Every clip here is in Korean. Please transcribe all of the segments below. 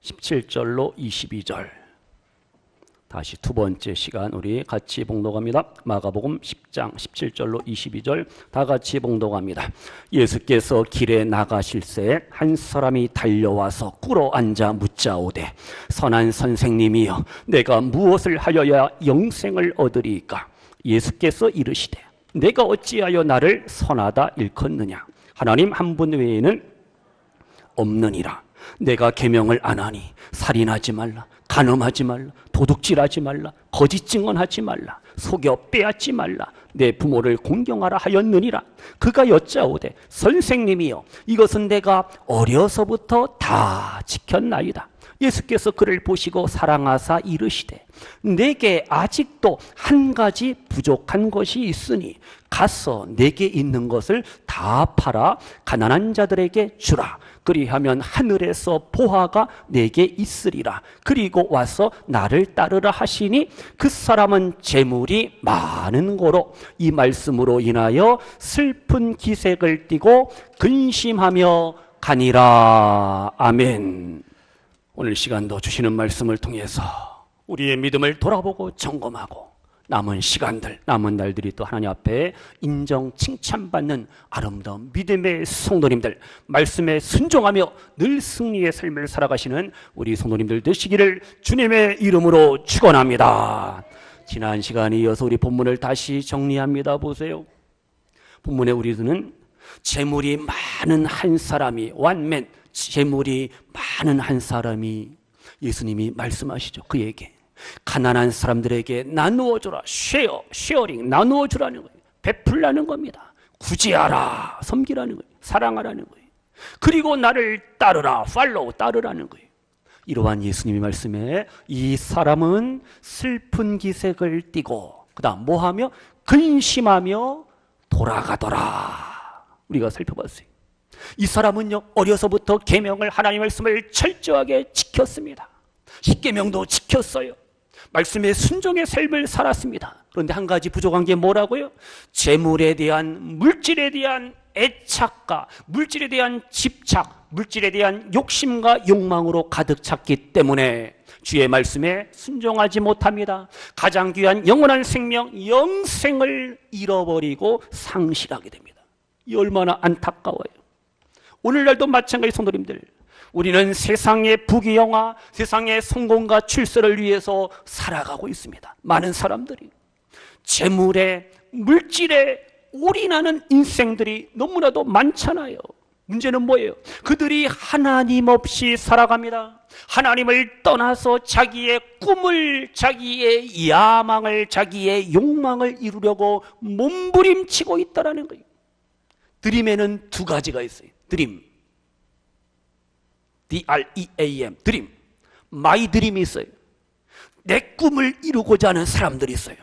17절로 22절. 다시 두 번째 시간 우리 같이 봉독합니다. 마가복음 10장 17절로 22절 다 같이 봉독합니다. 예수께서 길에 나가실새 한 사람이 달려와서 꿇어 앉아 묻자오되 선한 선생님이여 내가 무엇을 하여야 영생을 얻으리이까? 예수께서 이르시되 내가 어찌하여 나를 선하다 일컫느냐? 하나님 한 분 외에는 없느니라. 내가 계명을 안 하니 살인하지 말라, 간음하지 말라, 도둑질하지 말라, 거짓 증언하지 말라, 속여 빼앗지 말라, 내 부모를 공경하라 하였느니라. 그가 여짜오되 선생님이여 이것은 내가 어려서부터 다 지켰나이다. 예수께서 그를 보시고 사랑하사 이르시되 내게 아직도 한 가지 부족한 것이 있으니 가서 내게 있는 것을 다 팔아 가난한 자들에게 주라. 그리하면 하늘에서 보화가 내게 있으리라. 그리고 와서 나를 따르라 하시니 그 사람은 재물이 많은 고로 이 말씀으로 인하여 슬픈 기색을 띠고 근심하며 가니라. 아멘. 오늘 시간도 주시는 말씀을 통해서 우리의 믿음을 돌아보고 점검하고 남은 시간들, 남은 날들이 또 하나님 앞에 인정, 칭찬받는 아름다운 믿음의 성도님들, 말씀에 순종하며 늘 승리의 삶을 살아가시는 우리 성도님들 되시기를 주님의 이름으로 축원합니다. 지난 시간에 이어서 우리 본문을 다시 정리합니다. 보세요. 본문에 우리는 재물이 많은 한 사람이 원맨, 재물이 많은 한 사람이 예수님이 말씀하시죠. 그에게 가난한 사람들에게 나누어주라. 쉐어링 나누어주라는 거예요. 베풀라는 겁니다. 구제하라, 섬기라는 거예요. 사랑하라는 거예요. 그리고 나를 따르라, 팔로우, 따르라는 거예요. 이러한 예수님의 말씀에 이 사람은 슬픈 기색을 띠고 그 다음 뭐하며? 근심하며 돌아가더라. 우리가 살펴봤어요. 이 사람은요 어려서부터 계명을, 하나님의 말씀을 철저하게 지켰습니다. 십계명도 지켰어요. 말씀에 순종의 삶을 살았습니다. 그런데 한 가지 부족한 게 뭐라고요? 재물에 대한, 물질에 대한 애착과 물질에 대한 집착, 물질에 대한 욕심과 욕망으로 가득 찼기 때문에 주의 말씀에 순종하지 못합니다. 가장 귀한 영원한 생명, 영생을 잃어버리고 상실하게 됩니다. 이 얼마나 안타까워요. 오늘날도 마찬가지 성도님들, 우리는 세상의 부귀영화, 세상의 성공과 출세를 위해서 살아가고 있습니다. 많은 사람들이 재물에, 물질에 올인하는 인생들이 너무나도 많잖아요. 문제는 뭐예요? 그들이 하나님 없이 살아갑니다. 하나님을 떠나서 자기의 꿈을, 자기의 야망을, 자기의 욕망을 이루려고 몸부림치고 있다는 거예요. 드림에는 두 가지가 있어요. 드림, D-R-E-A-M, 드림. 마이 드림이 있어요. 내 꿈을 이루고자 하는 사람들이 있어요.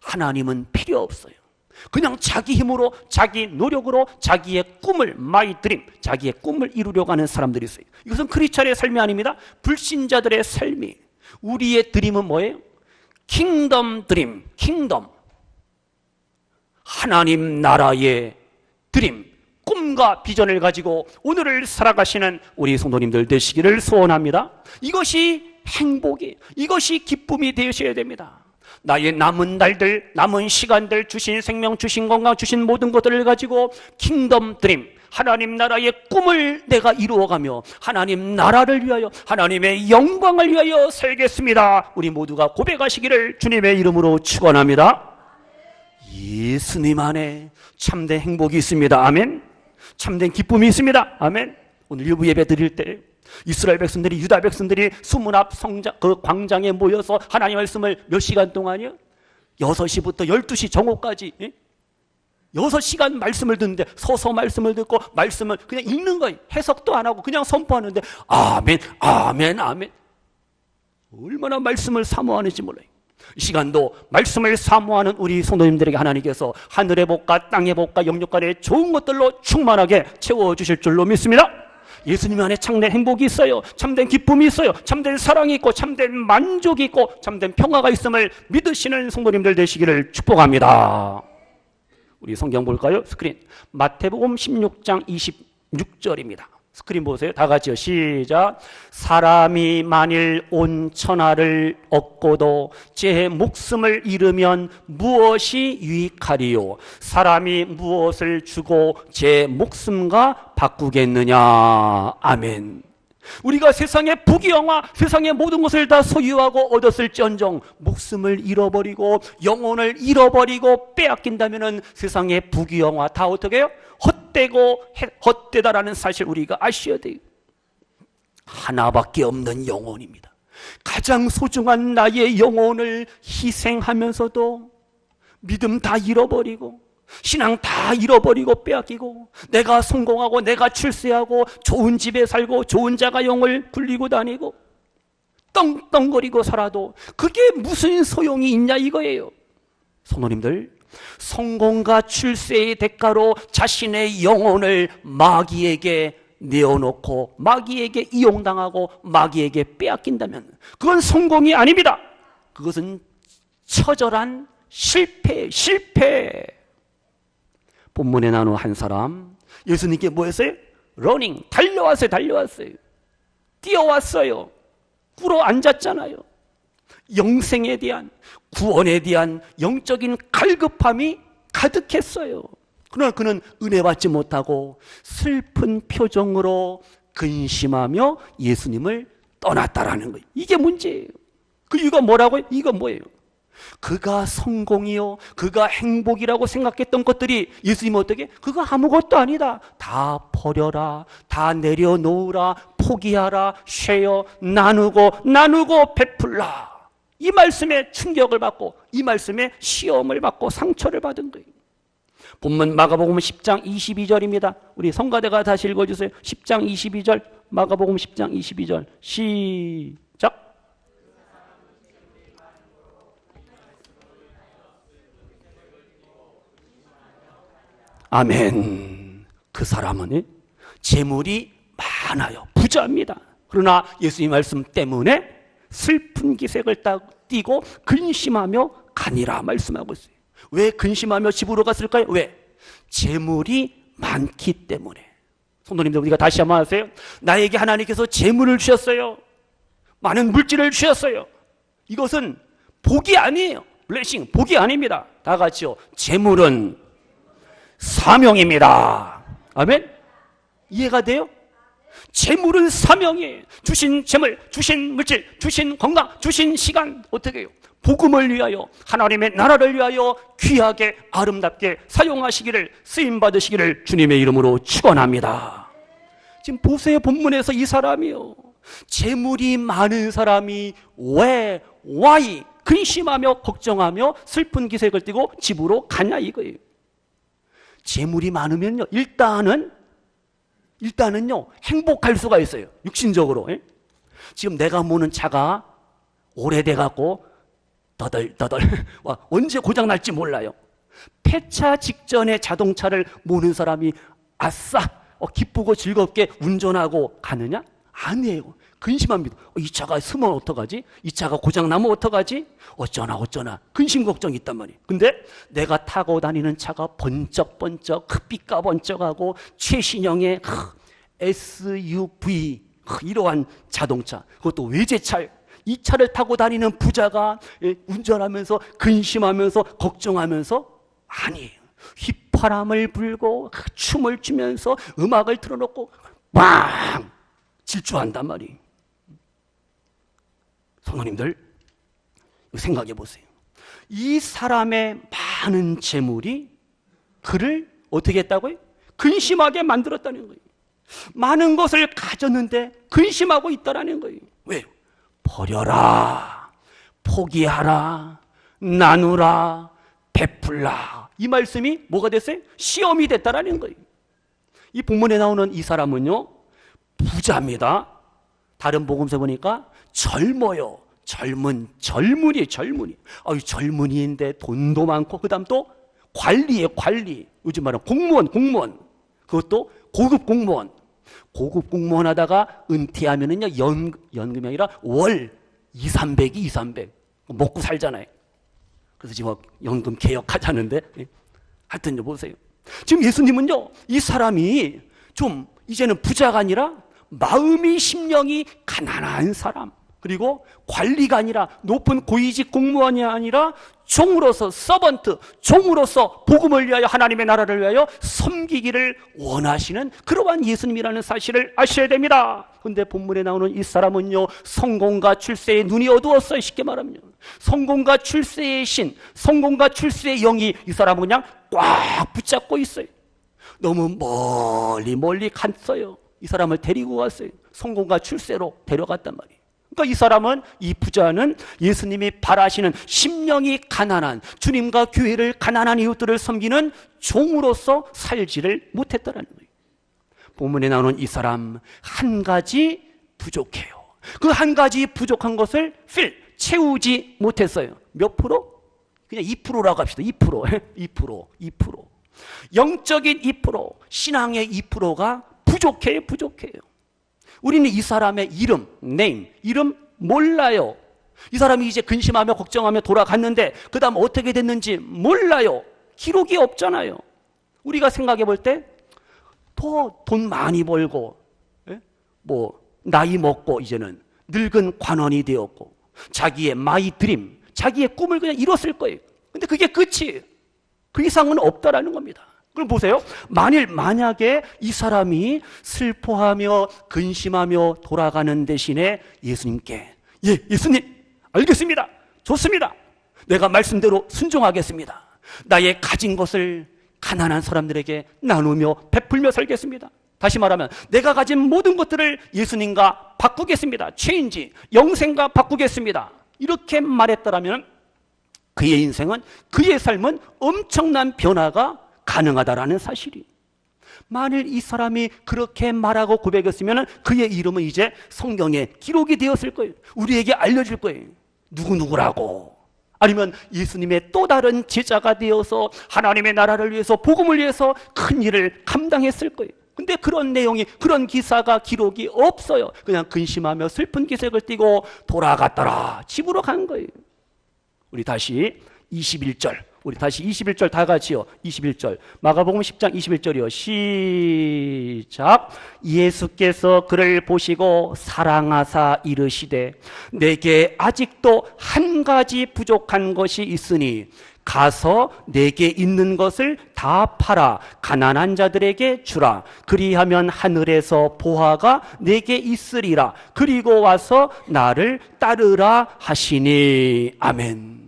하나님은 필요 없어요. 그냥 자기 힘으로, 자기 노력으로 자기의 꿈을, 마이 드림, 자기의 꿈을 이루려고 하는 사람들이 있어요. 이것은 크리스찬의 삶이 아닙니다. 불신자들의 삶이. 우리의 드림은 뭐예요? 킹덤 드림, 킹덤. 하나님 나라의 드림, 꿈과 비전을 가지고 오늘을 살아가시는 우리 성도님들 되시기를 소원합니다. 이것이 행복이, 이것이 기쁨이 되셔야 됩니다. 나의 남은 날들, 남은 시간들, 주신 생명, 주신 건강, 주신 모든 것들을 가지고 킹덤 드림, 하나님 나라의 꿈을 내가 이루어가며 하나님 나라를 위하여, 하나님의 영광을 위하여 살겠습니다. 우리 모두가 고백하시기를 주님의 이름으로 축원합니다. 예수님 안에 참된 행복이 있습니다. 아멘. 참된 기쁨이 있습니다. 아멘. 오늘 일부 예배 드릴 때 이스라엘 백성들이, 유다 백성들이 수문 앞 성장, 그 광장에 모여서 하나님 말씀을 몇 시간 동안이요? 6시부터 12시 정오까지 6시간 말씀을 듣는데, 서서 말씀을 듣고 말씀을 그냥 읽는 거예요. 해석도 안 하고 그냥 선포하는데 아멘, 아멘, 아멘. 얼마나 말씀을 사모하는지 몰라요. 이 시간도 말씀을 사모하는 우리 성도님들에게 하나님께서 하늘의 복과 땅의 복과 영육간의 좋은 것들로 충만하게 채워주실 줄로 믿습니다. 예수님 안에 참된 행복이 있어요. 참된 기쁨이 있어요. 참된 사랑이 있고 참된 만족이 있고 참된 평화가 있음을 믿으시는 성도님들 되시기를 축복합니다. 우리 성경 볼까요? 스크린. 마태복음 16장 26절입니다. 스크린 보세요. 다 같이요. 시작. 사람이 만일 온 천하를 얻고도 제 목숨을 잃으면 무엇이 유익하리요? 사람이 무엇을 주고 제 목숨과 바꾸겠느냐? 아멘. 우리가 세상의 부귀영화, 세상의 모든 것을 다 소유하고 얻었을지언정 목숨을 잃어버리고 영혼을 잃어버리고 빼앗긴다면 세상의 부귀영화 다 어떻게 해요? 헛되고 헛되다라는 사실 우리가 아셔야 돼요. 하나밖에 없는 영혼입니다. 가장 소중한 나의 영혼을 희생하면서도 믿음 다 잃어버리고 신앙 다 잃어버리고 빼앗기고 내가 성공하고 내가 출세하고 좋은 집에 살고 좋은 자가용을 굴리고 다니고 떵떵거리고 살아도 그게 무슨 소용이 있냐 이거예요. 성도님들, 성공과 출세의 대가로 자신의 영혼을 마귀에게 내어놓고 마귀에게 이용당하고 마귀에게 빼앗긴다면 그건 성공이 아닙니다. 그것은 처절한 실패. 본문에 나오는 한 사람, 예수님께 뭐 했어요? 러닝, 달려왔어요. 뛰어왔어요. 꿇어 앉았잖아요. 영생에 대한, 구원에 대한 영적인 갈급함이 가득했어요. 그러나 그는 은혜 받지 못하고 슬픈 표정으로 근심하며 예수님을 떠났다라는 거예요. 이게 문제예요. 그 이유가 뭐라고요? 이건 뭐예요? 그가 성공이요, 그가 행복이라고 생각했던 것들이 예수님은 어떻게? 그거 아무것도 아니다. 다 버려라, 다 내려놓으라, 포기하라, 쉐어, 나누고 베풀라. 이 말씀에 충격을 받고 이 말씀에 시험을 받고 상처를 받은 거예요. 본문 마가복음 10장 22절입니다. 우리 성가대가 다시 읽어주세요. 10장 22절, 마가복음 10장 22절 시작. 아멘. 그 사람은 재물이 많아요. 부자입니다. 그러나 예수님 말씀 때문에 슬픈 기색을 띠고 근심하며 가니라 말씀하고 있어요. 왜 근심하며 집으로 갔을까요? 왜? 재물이 많기 때문에. 성도님들, 우리가 다시 한번 하세요. 나에게 하나님께서 재물을 주셨어요. 많은 물질을 주셨어요. 이것은 복이 아니에요. 블레싱, 복이 아닙니다. 다 같이요. 재물은 사명입니다. 아멘? 이해가 돼요? 재물은 사명이에요. 주신 재물, 주신 물질, 주신 건강, 주신 시간, 어떻게 해요? 복음을 위하여, 하나님의 나라를 위하여 귀하게 아름답게 사용하시기를, 쓰임받으시기를 주님의 이름으로 축원합니다. 지금 보세요. 본문에서 이 사람이요, 재물이 많은 사람이 왜, why 근심하며 걱정하며 슬픈 기색을 띠고 집으로 가냐 이거예요. 재물이 많으면요, 일단은요 행복할 수가 있어요. 육신적으로. 지금 내가 모는 차가 오래돼 갖고 더덜더덜 언제 고장 날지 몰라요. 폐차 직전에 자동차를 모는 사람이 아싸 기쁘고 즐겁게 운전하고 가느냐? 아니에요. 근심합니다. 이 차가 쓰면 어떡하지? 이 차가 고장나면 어떡하지? 어쩌나 근심 걱정이 있단 말이에요. 근데 내가 타고 다니는 차가 번쩍번쩍 빛가 번쩍하고 최신형의 SUV 이러한 자동차, 그것도 외제차, 이 차를 타고 다니는 부자가 운전하면서 근심하면서 걱정하면서 아니에요. 휘파람을 불고 춤을 추면서 음악을 틀어놓고 빵 질주한단 말이에요. 성도님들, 생각해 보세요. 이 사람의 많은 재물이 그를 어떻게 했다고요? 근심하게 만들었다는 거예요. 많은 것을 가졌는데 근심하고 있다라는 거예요. 왜요? 버려라, 포기하라, 나누라, 베풀라. 이 말씀이 뭐가 됐어요? 시험이 됐다라는 거예요. 이 본문에 나오는 이 사람은요, 부자입니다. 다른 복음서 보니까 젊어요. 젊은이. 젊은이인데 돈도 많고, 그 다음 또 관리예요, 관리. 요즘 말하는 공무원. 그것도 고급 공무원. 고급 공무원 하다가 은퇴하면은요, 연금이 아니라 월 200, 먹고 살잖아요. 그래서 지금 연금 개혁하자는데, 하여튼 보세요. 지금 예수님은요, 이 사람이 좀 이제는 부자가 아니라 마음이 심령이 가난한 사람, 그리고 관리가 아니라 높은 고위직 공무원이 아니라 종으로서 서번트, 종으로서 복음을 위하여 하나님의 나라를 위하여 섬기기를 원하시는 그러한 예수님이라는 사실을 아셔야 됩니다. 그런데 본문에 나오는 이 사람은요, 성공과 출세에 눈이 어두웠어요. 쉽게 말하면 성공과 출세의 신, 성공과 출세의 영이 이 사람은 그냥 꽉 붙잡고 있어요. 너무 멀리 갔어요. 이 사람을 데리고 갔어요. 성공과 출세로 데려갔단 말이에요. 그러니까 이 사람은, 이 부자는 예수님이 바라시는 심령이 가난한, 주님과 교회를 가난한 이웃들을 섬기는 종으로서 살지를 못했다는 거예요. 본문에 나오는 이 사람 한 가지 부족해요. 그 한 가지 부족한 것을 채우지 못했어요. 몇 프로? 그냥 2%라고 합시다. 2%. 영적인 2%, 신앙의 2%가 부족해요. 우리는 이 사람의 이름 몰라요. 이 사람이 이제 근심하며 걱정하며 돌아갔는데 그 다음 어떻게 됐는지 몰라요. 기록이 없잖아요. 우리가 생각해 볼 때 더 돈 많이 벌고, 나이 먹고 이제는 늙은 관원이 되었고, 자기의 마이 드림, 자기의 꿈을 그냥 이뤘을 거예요. 근데 그게 끝이에요. 그 이상은 없다라는 겁니다. 그럼 보세요. 만약에 이 사람이 슬퍼하며 근심하며 돌아가는 대신에 예수님께, 예수님, 알겠습니다. 좋습니다. 내가 말씀대로 순종하겠습니다. 나의 가진 것을 가난한 사람들에게 나누며 베풀며 살겠습니다. 다시 말하면 내가 가진 모든 것들을 예수님과 바꾸겠습니다. 체인지, 영생과 바꾸겠습니다. 이렇게 말했더라면 그의 인생은, 그의 삶은 엄청난 변화가 가능하다라는 사실이. 만일 이 사람이 그렇게 말하고 고백했으면 그의 이름은 이제 성경에 기록이 되었을 거예요. 우리에게 알려줄 거예요. 누구라고. 아니면 예수님의 또 다른 제자가 되어서 하나님의 나라를 위해서, 복음을 위해서 큰 일을 감당했을 거예요. 근데 그런 내용이, 그런 기사가 기록이 없어요. 그냥 근심하며 슬픈 기색을 띠고 돌아갔더라. 집으로 간 거예요. 우리 다시 21절 다 같이요. 21절 마가복음 10장 21절이요. 시작. 예수께서 그를 보시고 사랑하사 이르시되 내게 아직도 한 가지 부족한 것이 있으니 가서 내게 있는 것을 다 팔아 가난한 자들에게 주라. 그리하면 하늘에서 보화가 내게 있으리라. 그리고 와서 나를 따르라 하시니. 아멘.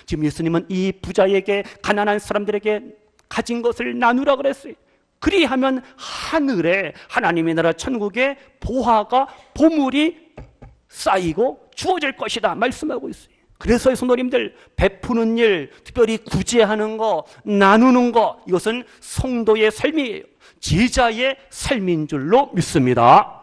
지금 예수님은 이 부자에게, 가난한 사람들에게 가진 것을 나누라 그랬어요. 그리하면 하늘에, 하나님의 나라 천국에 보화가, 보물이 쌓이고 주어질 것이다 말씀하고 있어요. 그래서 성도님들, 베푸는 일, 특별히 구제하는 거, 나누는 거, 이것은 성도의 삶이에요. 제자의 삶인 줄로 믿습니다.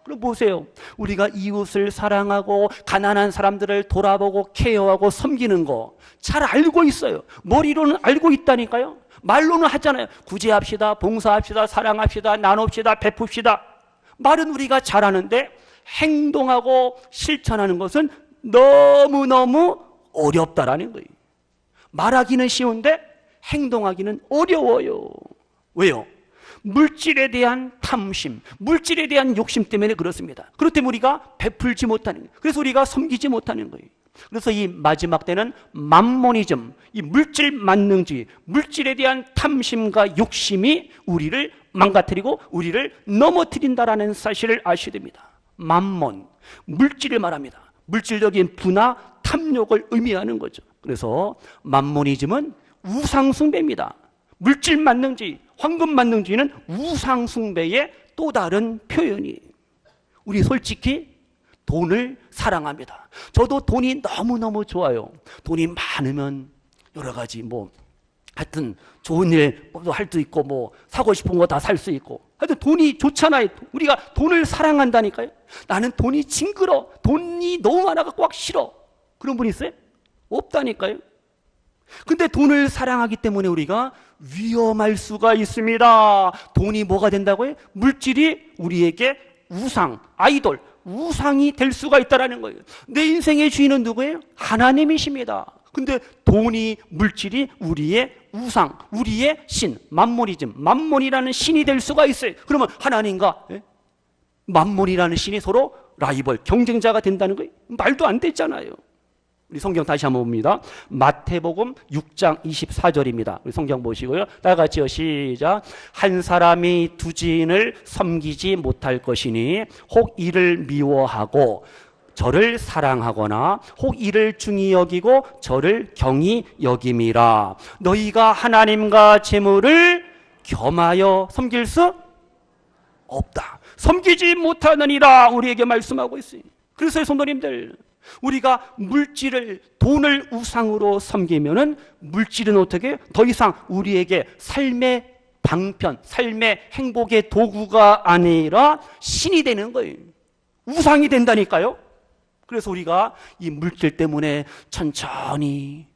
그럼 보세요. 우리가 이웃을 사랑하고 가난한 사람들을 돌아보고 케어하고 섬기는 거 잘 알고 있어요. 머리로는 알고 있다니까요. 말로는 하잖아요. 구제합시다, 봉사합시다, 사랑합시다, 나눕시다, 베풉시다. 말은 우리가 잘하는데 행동하고 실천하는 것은 너무너무 어렵다라는 거예요. 말하기는 쉬운데 행동하기는 어려워요. 왜요? 물질에 대한 탐심, 물질에 대한 욕심 때문에 그렇습니다. 그렇기 때문에 우리가 베풀지 못하는 거예요. 그래서 우리가 섬기지 못하는 거예요. 그래서 이 마지막 때는 맘모니즘, 이 물질 만능주의, 물질에 대한 탐심과 욕심이 우리를 망가뜨리고 우리를 넘어뜨린다라는 사실을 아셔야 됩니다. 맘몬, 물질을 말합니다. 물질적인 부나 탐욕을 의미하는 거죠. 그래서 맘모니즘은 우상숭배입니다. 물질 만능주의, 황금 만능주의는 우상숭배의 또 다른 표현이에요. 우리 솔직히 돈을 사랑합니다. 저도 돈이 너무너무 좋아요. 돈이 많으면 여러 가지 하여튼 좋은 일도 할 수 있고 사고 싶은 거 다 살 수 있고, 하여튼 돈이 좋잖아요. 우리가 돈을 사랑한다니까요. 나는 돈이 징그러, 돈이 너무 많아서 꽉 싫어. 그런 분 있어요? 없다니까요. 근데 돈을 사랑하기 때문에 우리가 위험할 수가 있습니다. 돈이 뭐가 된다고요? 물질이 우리에게 우상, 아이돌, 우상이 될 수가 있다는 거예요. 내 인생의 주인은 누구예요? 하나님이십니다. 근데 돈이, 물질이 우리의 우상, 우리의 신, 만몬이라는 신이 될 수가 있어요. 그러면 하나님과 만몬이라는 신이 서로 라이벌, 경쟁자가 된다는 거예요. 말도 안 됐잖아요. 우리 성경 다시 한번 봅니다. 마태복음 6장 24절입니다. 우리 성경 보시고요. 다 같이요. 시작. 한 사람이 두 지인을 섬기지 못할 것이니 혹 이를 미워하고 저를 사랑하거나 혹 이를 중히 여기고 저를 경히 여김이라. 너희가 하나님과 재물을 겸하여 섬길 수 없다. 섬기지 못하느니라 우리에게 말씀하고 있어요. 그래서 성도님들, 우리가 물질을, 돈을 우상으로 섬기면은 물질은 어떻게 더 이상 우리에게 삶의 방편, 삶의 행복의 도구가 아니라 신이 되는 거예요. 우상이 된다니까요. 그래서 우리가 이 물질 때문에 천천히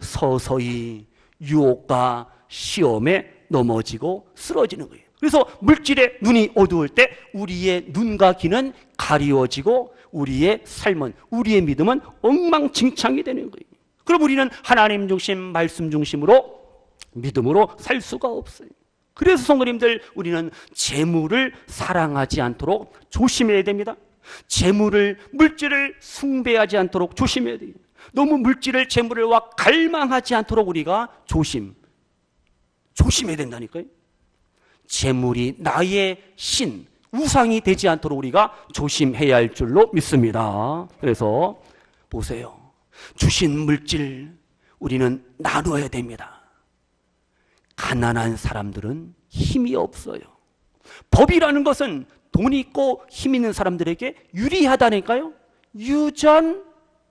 서서히 유혹과 시험에 넘어지고 쓰러지는 거예요. 그래서 물질에 눈이 어두울 때 우리의 눈과 귀는 가리워지고 우리의 삶은, 우리의 믿음은 엉망진창이 되는 거예요. 그럼 우리는 하나님 중심, 말씀 중심으로 믿음으로 살 수가 없어요. 그래서 성도님들, 우리는 재물을 사랑하지 않도록 조심해야 됩니다. 재물을, 물질을 숭배하지 않도록 조심해야 돼요. 너무 물질을, 재물을 갈망하지 않도록 우리가 조심해야 된다니까요. 재물이 나의 신, 우상이 되지 않도록 우리가 조심해야 할 줄로 믿습니다. 그래서 보세요. 주신 물질 우리는 나눠야 됩니다. 가난한 사람들은 힘이 없어요. 법이라는 것은 돈 있고 힘 있는 사람들에게 유리하다니까요.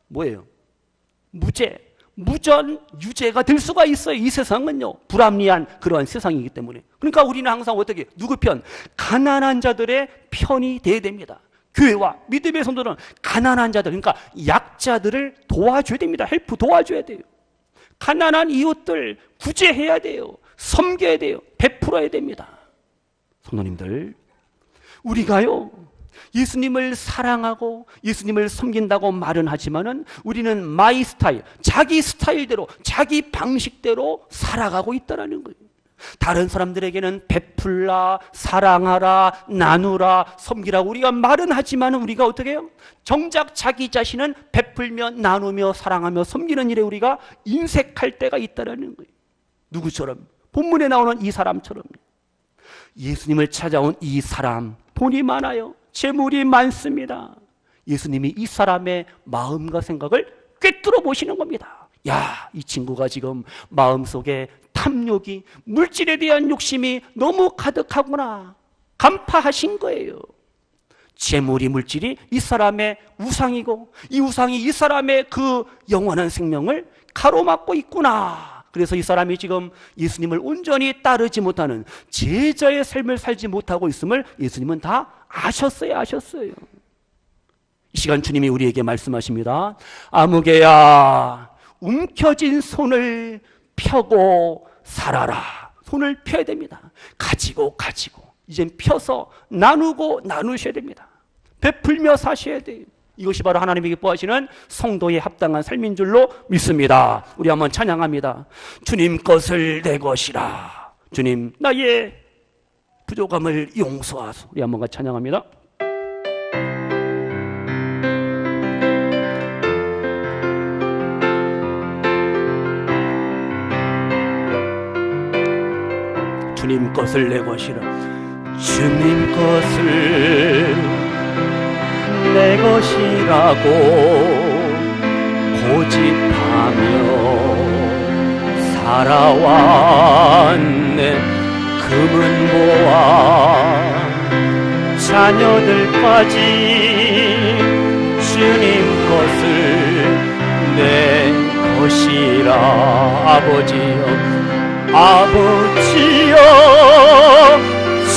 뭐예요? 무전 유죄가 될 수가 있어요. 이 세상은요, 불합리한 그러한 세상이기 때문에. 그러니까 우리는 항상 어떻게, 누구 편? 가난한 자들의 편이 돼야 됩니다. 교회와 믿음의 성도는 가난한 자들, 그러니까 약자들을 도와줘야 됩니다. 헬프 도와줘야 돼요. 가난한 이웃들 구제해야 돼요. 섬겨야 돼요. 베풀어야 됩니다. 성도님들, 우리가요, 예수님을 사랑하고 예수님을 섬긴다고 말은 하지만은 우리는 마이 스타일, 자기 스타일대로, 자기 방식대로 살아가고 있다는 거예요. 다른 사람들에게는 베풀라, 사랑하라, 나누라, 섬기라고 우리가 말은 하지만은 우리가 어떻게 해요? 정작 자기 자신은 베풀며 나누며 사랑하며 섬기는 일에 우리가 인색할 때가 있다는 거예요. 누구처럼? 본문에 나오는 이 사람처럼. 예수님을 찾아온 이 사람, 돈이 많아요. 재물이 많습니다. 예수님이 이 사람의 마음과 생각을 꿰뚫어 보시는 겁니다. 야, 이 친구가 지금 마음속에 탐욕이, 물질에 대한 욕심이 너무 가득하구나. 간파하신 거예요. 재물이, 물질이 이 사람의 우상이고 이 우상이 이 사람의 그 영원한 생명을 가로막고 있구나. 그래서 이 사람이 지금 예수님을 온전히 따르지 못하는 제자의 삶을 살지 못하고 있음을 예수님은 다 아셨어요. 이 시간 주님이 우리에게 말씀하십니다. 아무개야, 움켜진 손을 펴고 살아라. 손을 펴야 됩니다. 가지고 이젠 펴서 나누셔야 됩니다. 베풀며 사셔야 돼요. 이것이 바로 하나님이 기뻐하시는 성도의 합당한 삶인 줄로 믿습니다. 우리 한번 찬양합니다. 주님 것을 내 것이라. 주님 나의 부족함을 용서하소. 우리 한번 같이 찬양합니다. 주님 것을 내 것이라. 주님 것을 내 것이라고 고집하며 살아왔네. 금은 모아 자녀들까지 주님 것을 내 것이라. 아버지여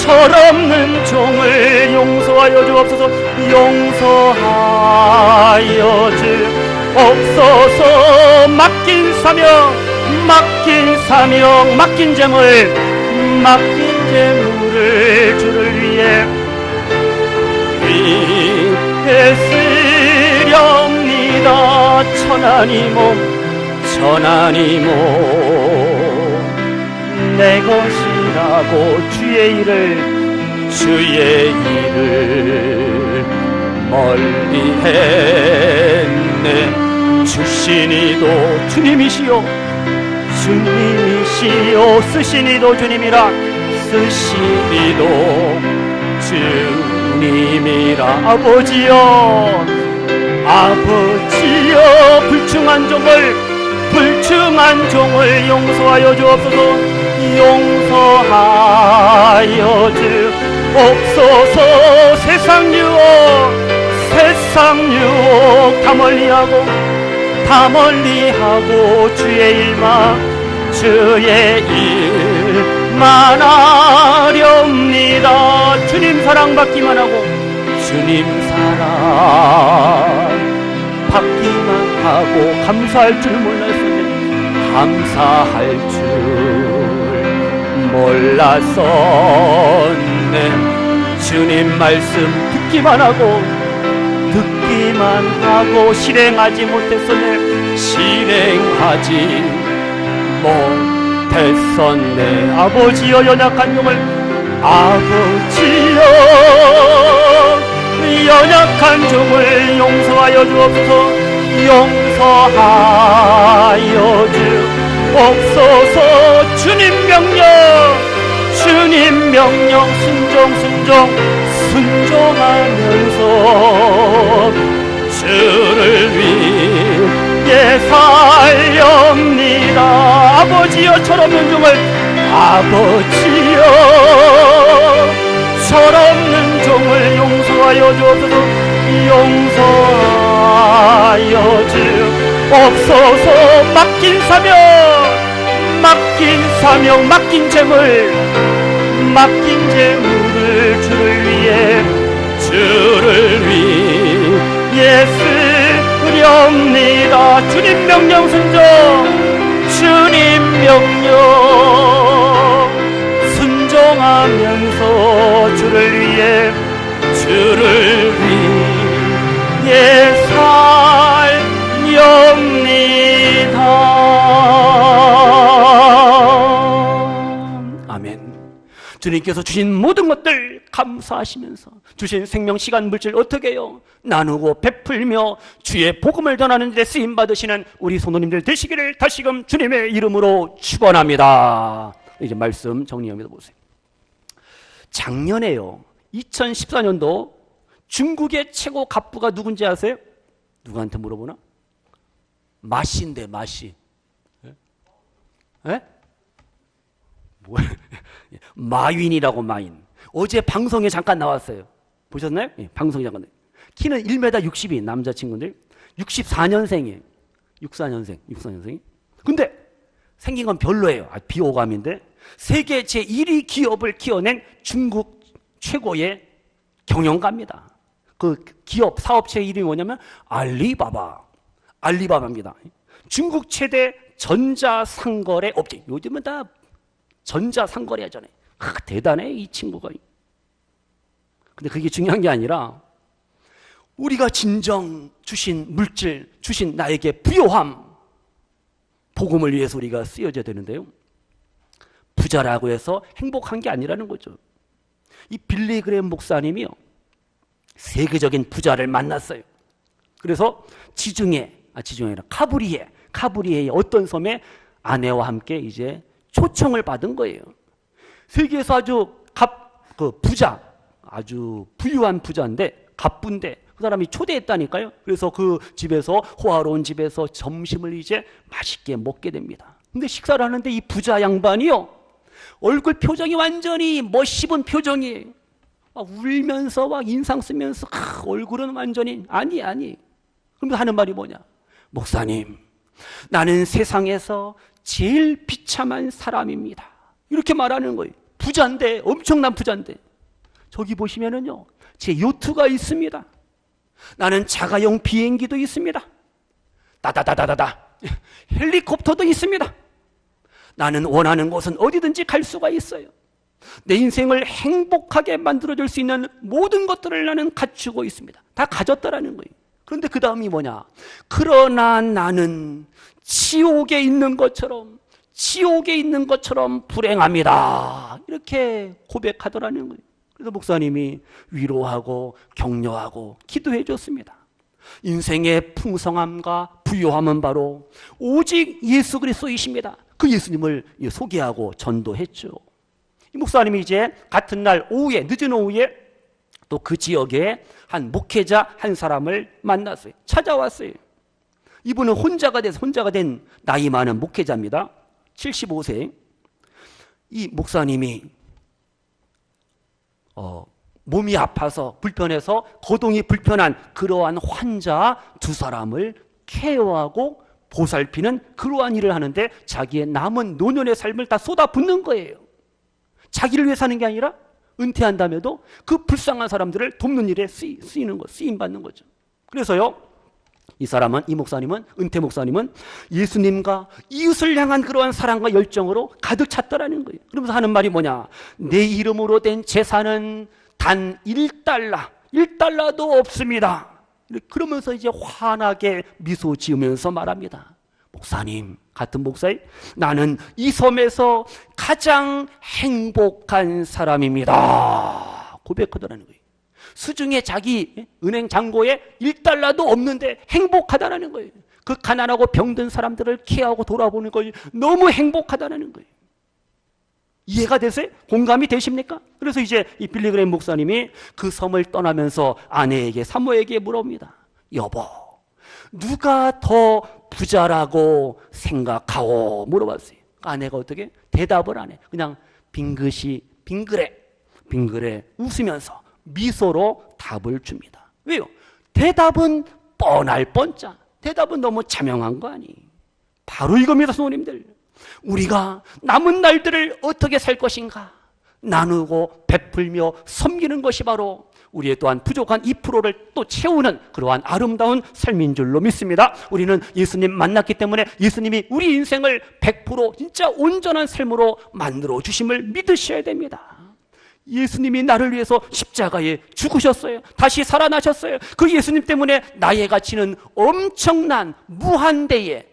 철없는 종을 용서하여 주옵소서. 용서하여 주옵소서. 맡긴 사명, 맡긴 재물을 주를 위해 쓰렵니다. 천하니 내 것이라고 주의 일을 멀리 했네. 주시니도 주님이시요 쓰시니도 주님이라 아버지여 불충한 종을 용서하여 주옵소서. 용서하여 주옵소서. 세상 유혹 다 멀리하고 주의 일만 하렵니다. 주님 사랑 받기만 하고 감사할 줄 몰랐었네. 주님 말씀 듣기만 하고 실행하지 못했었네. 아버지여 연약한 종을 용서하여 주옵소서. 주님 명령 순종하면서 주를 위해 살렵니다. 아버지여 철없는 종을 용서하여 주옵소서. 맡긴 재물을 주를 위해 쓰렵니다. 주님 명령 순종하면서 주를 위해 살렵니다. 아멘. 주님께서 주신 모든 것들 감사하시면서 주신 생명, 시간, 물질 어떻게 해요? 나누고 베풀며 주의 복음을 전하는 데 쓰임받으시는 우리 성도님들 되시기를 다시금 주님의 이름으로 축원합니다. 이제 말씀 정리합니다. 보세요. 작년에요, 2014년도 중국의 최고 갑부가 누군지 아세요? 누구한테 물어보나? 마씨인데, 마씨. 예? 뭐야? 마윈이라고, 마윈. 어제 방송에 잠깐 나왔어요. 보셨나요? 예, 방송에 잠깐. 키는 1m 60인 남자친구들. 64년생이에요. 64년생. 근데 생긴 건 별로예요. 비호감인데. 세계 제1위 기업을 키워낸 중국 최고의 경영가입니다. 그 기업, 사업체 이름이 뭐냐면 알리바바입니다. 중국 최대 전자상거래 업체. 요즘은 다 전자상거래 하잖아요. 대단해, 이 친구가. 근데 그게 중요한 게 아니라 우리가 진정 주신 물질, 주신 나에게 부요함, 복음을 위해서 우리가 쓰여져야 되는데요. 부자라고 해서 행복한 게 아니라는 거죠. 이 빌리 그레이엄 목사님이요, 세계적인 부자를 만났어요. 그래서 카브리에의 어떤 섬에 아내와 함께 이제 초청을 받은 거예요. 세계에서 아주 부유한 부자인데, 갑부인데 그 사람이 초대했다니까요. 그래서 그 집에서, 호화로운 집에서 점심을 이제 맛있게 먹게 됩니다. 근데 식사를 하는데 이 부자 양반이요, 얼굴 표정이 완전히 씹은 표정이에요. 막 울면서 막 인상 쓰면서 얼굴은 완전히 아니. 그러면서 하는 말이 뭐냐? 목사님, 나는 세상에서 제일 비참한 사람입니다. 이렇게 말하는 거예요. 부자인데, 엄청난 부자인데. 저기 보시면은요, 제 요트가 있습니다. 나는 자가용 비행기도 있습니다. 따다다다다다 헬리콥터도 있습니다. 나는 원하는 곳은 어디든지 갈 수가 있어요. 내 인생을 행복하게 만들어줄 수 있는 모든 것들을 나는 갖추고 있습니다. 다 가졌다라는 거예요. 그런데 그 다음이 뭐냐? 그러나 나는 지옥에 있는 것처럼 불행합니다. 이렇게 고백하더라는 거예요. 그래서 목사님이 위로하고 격려하고 기도해 줬습니다. 인생의 풍성함과 부요함은 바로 오직 예수 그리스도이십니다. 그 예수님을 소개하고 전도했죠. 이 목사님이 이제 같은 날 오후에, 늦은 오후에 또 그 지역에 한 목회자 한 사람을 만났어요. 찾아왔어요. 이분은 혼자가 된 나이 많은 목회자입니다. 75세. 이 목사님이 몸이 아파서 불편해서 거동이 불편한 그러한 환자 두 사람을 케어하고 보살피는 그러한 일을 하는데 자기의 남은 노년의 삶을 다 쏟아붓는 거예요. 자기를 위해 사는 게 아니라 은퇴한 다음에도 그 불쌍한 사람들을 돕는 일에 쓰임 받는 거죠. 그래서요, 이 목사님은, 은퇴 목사님은 예수님과 이웃을 향한 그러한 사랑과 열정으로 가득 찼더라는 거예요. 그러면서 하는 말이 뭐냐? 내 이름으로 된 재산은 단 1달러도 없습니다. 그러면서 이제 환하게 미소 지으면서 말합니다. 목사님, 같은 목사님, 나는 이 섬에서 가장 행복한 사람입니다. 고백하더라는 거예요. 수중에 자기 은행 잔고에 1달러도 없는데 행복하다는 거예요. 그 가난하고 병든 사람들을 케어하고 돌아보는 거예요. 너무 행복하다는 거예요. 이해가 되세요? 공감이 되십니까? 그래서 이제 이 빌리그레임 목사님이 그 섬을 떠나면서 아내에게, 사모에게 물어봅니다. 여보, 누가 더 부자라고 생각하오? 물어봤어요. 아내가 어떻게? 대답을 안 해. 그냥 빙그레 웃으면서 미소로 답을 줍니다. 왜요? 대답은 뻔할 뻔짜. 대답은 너무 자명한 거 아니? 바로 이겁니다, 성도님들. 우리가 남은 날들을 어떻게 살 것인가? 나누고 베풀며 섬기는 것이 바로 우리의 또한 부족한 2%를 또 채우는 그러한 아름다운 삶인 줄로 믿습니다. 우리는 예수님 만났기 때문에 예수님이 우리 인생을 100% 진짜 온전한 삶으로 만들어 주심을 믿으셔야 됩니다. 예수님이 나를 위해서 십자가에 죽으셨어요. 다시 살아나셨어요. 그 예수님 때문에 나의 가치는 엄청난 무한대의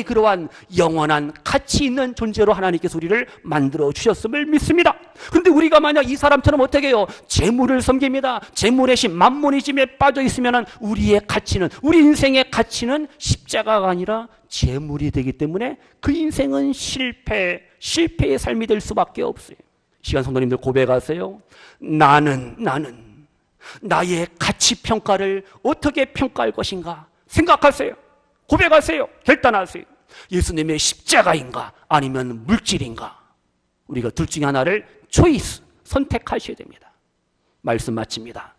그러한 영원한 가치 있는 존재로 하나님께서 우리를 만들어 주셨음을 믿습니다. 그런데 우리가 만약 이 사람처럼 어떻게 해요? 재물을 섬깁니다. 재물의 신 만모니즘에 빠져 있으면 우리의 가치는, 우리 인생의 가치는 십자가가 아니라 재물이 되기 때문에 그 인생은 실패의 삶이 될 수밖에 없어요. 시간 성도님들 고백하세요. 나는 나의 가치 평가를 어떻게 평가할 것인가 생각하세요. 고백하세요. 결단하세요. 예수님의 십자가인가 아니면 물질인가? 우리가 둘 중에 하나를 선택하셔야 됩니다. 말씀 마칩니다.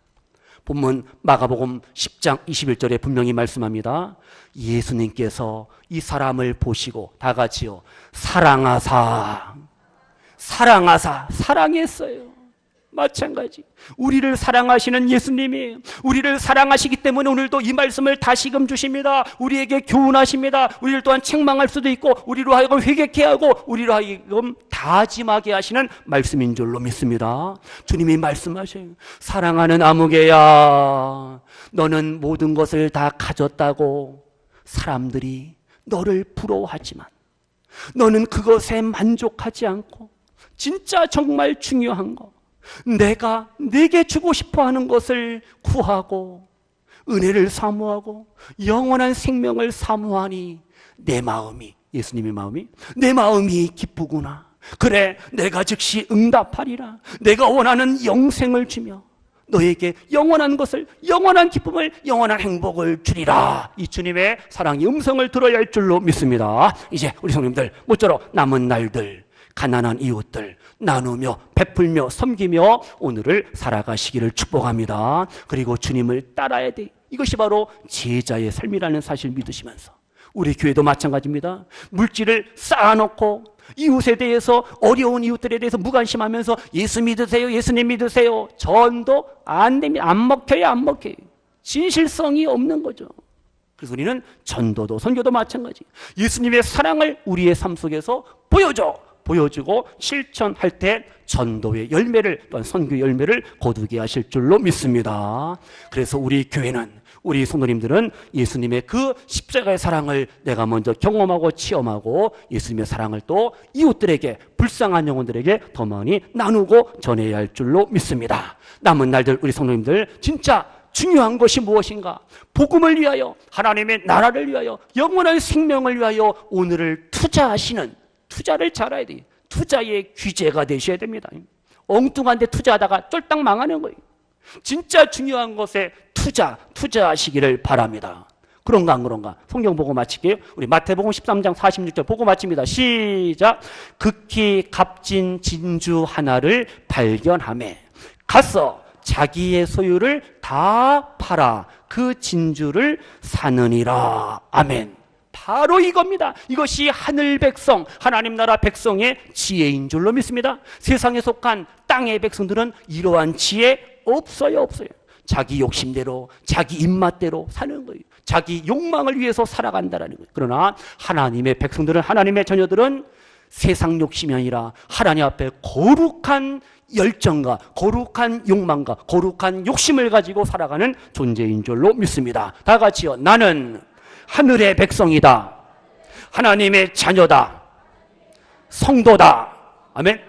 본문 마가복음 10장 21절에 분명히 말씀합니다. 예수님께서 이 사람을 보시고 다 같이요, 사랑했어요. 마찬가지. 우리를 사랑하시는 예수님이 우리를 사랑하시기 때문에 오늘도 이 말씀을 다시금 주십니다. 우리에게 교훈하십니다. 우리를 또한 책망할 수도 있고 우리로 하여금 회개케 하고 우리로 하여금 다짐하게 하시는 말씀인 줄로 믿습니다. 주님이 말씀하셔요. 사랑하는 아무개야, 너는 모든 것을 다 가졌다고 사람들이 너를 부러워하지만 너는 그것에 만족하지 않고 진짜 정말 중요한 거, 내가 내게 주고 싶어 하는 것을 구하고 은혜를 사모하고 영원한 생명을 사모하니 내 마음이, 예수님의 마음이, 내 마음이 기쁘구나. 그래, 내가 즉시 응답하리라. 내가 원하는 영생을 주며 너에게 영원한 것을, 영원한 기쁨을, 영원한 행복을 주리라. 이 주님의 사랑의 음성을 들어야 할 줄로 믿습니다. 이제 우리 성님들 모쪼록 남은 날들 가난한 이웃들 나누며 베풀며 섬기며 오늘을 살아가시기를 축복합니다. 그리고 주님을 따라야 돼. 이것이 바로 제자의 삶이라는 사실을 믿으시면서 우리 교회도 마찬가지입니다. 물질을 쌓아놓고 이웃에 대해서, 어려운 이웃들에 대해서 무관심하면서 예수 믿으세요, 예수님 믿으세요. 전도 안 됩니다. 안 먹혀요. 진실성이 없는 거죠. 그래서 우리는 전도도 선교도 마찬가지. 예수님의 사랑을 우리의 삶 속에서 보여주고 실천할 때 전도의 열매를, 또한 선교 열매를 거두게 하실 줄로 믿습니다. 그래서 우리 교회는 우리 성도님들은 예수님의 그 십자가의 사랑을 내가 먼저 경험하고 체험하고 예수님의 사랑을 또 이웃들에게, 불쌍한 영혼들에게 더 많이 나누고 전해야 할 줄로 믿습니다. 남은 날들 우리 성도님들 진짜 중요한 것이 무엇인가? 복음을 위하여, 하나님의 나라를 위하여, 영원한 생명을 위하여 오늘을 투자하시는, 투자를 잘해야 돼요. 투자의 귀재가 되셔야 됩니다. 엉뚱한 데 투자하다가 쫄딱 망하는 거예요. 진짜 중요한 것에 투자하시기를 바랍니다. 그런가 안 그런가? 성경 보고 마칠게요. 우리 마태복음 13장 46절 보고 마칩니다. 시작. 극히 값진 진주 하나를 발견하매 가서 자기의 소유를 다 팔아 그 진주를 사느니라. 아멘. 바로 이겁니다. 이것이 하늘 백성, 하나님 나라 백성의 지혜인 줄로 믿습니다. 세상에 속한 땅의 백성들은 이러한 지혜 없어요. 자기 욕심대로, 자기 입맛대로 사는 거예요. 자기 욕망을 위해서 살아간다는 거예요. 그러나 하나님의 백성들은, 하나님의 자녀들은 세상 욕심이 아니라 하나님 앞에 거룩한 열정과 거룩한 욕망과 거룩한 욕심을 가지고 살아가는 존재인 줄로 믿습니다. 다 같이요. 나는 하늘의 백성이다. 하나님의 자녀다. 성도다. 아멘.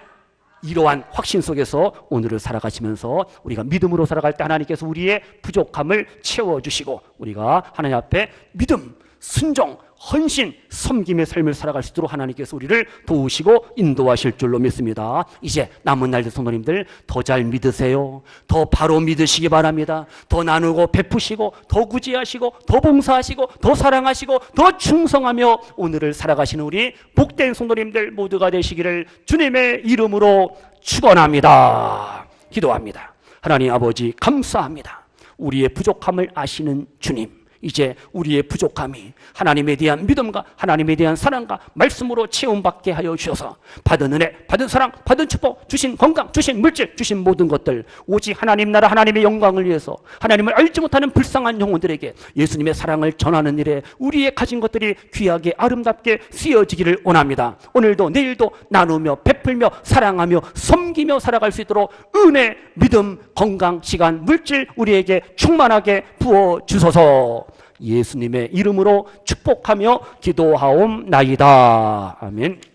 이러한 확신 속에서 오늘을 살아가시면서 우리가 믿음으로 살아갈 때 하나님께서 우리의 부족함을 채워주시고 우리가 하나님 앞에 믿음, 순종, 헌신, 섬김의 삶을 살아갈 수 있도록 하나님께서 우리를 도우시고 인도하실 줄로 믿습니다. 이제 남은 날들 성도님들 더 잘 믿으세요. 더 바로 믿으시기 바랍니다. 더 나누고 베푸시고 더 구제하시고 더 봉사하시고 더 사랑하시고 더 충성하며 오늘을 살아가시는 우리 복된 성도님들 모두가 되시기를 주님의 이름으로 축원합니다. 기도합니다. 하나님 아버지 감사합니다. 우리의 부족함을 아시는 주님, 이제 우리의 부족함이 하나님에 대한 믿음과 하나님에 대한 사랑과 말씀으로 체험받게 하여 주셔서 받은 은혜, 받은 사랑, 받은 축복, 주신 건강, 주신 물질, 주신 모든 것들 오직 하나님 나라 하나님의 영광을 위해서 하나님을 알지 못하는 불쌍한 영혼들에게 예수님의 사랑을 전하는 일에 우리의 가진 것들이 귀하게 아름답게 쓰여지기를 원합니다. 오늘도 내일도 나누며 베풀며 사랑하며 섬기며 살아갈 수 있도록 은혜, 믿음, 건강, 시간, 물질 우리에게 충만하게 부어주소서. 예수님의 이름으로 축복하며 기도하옵나이다. 아멘.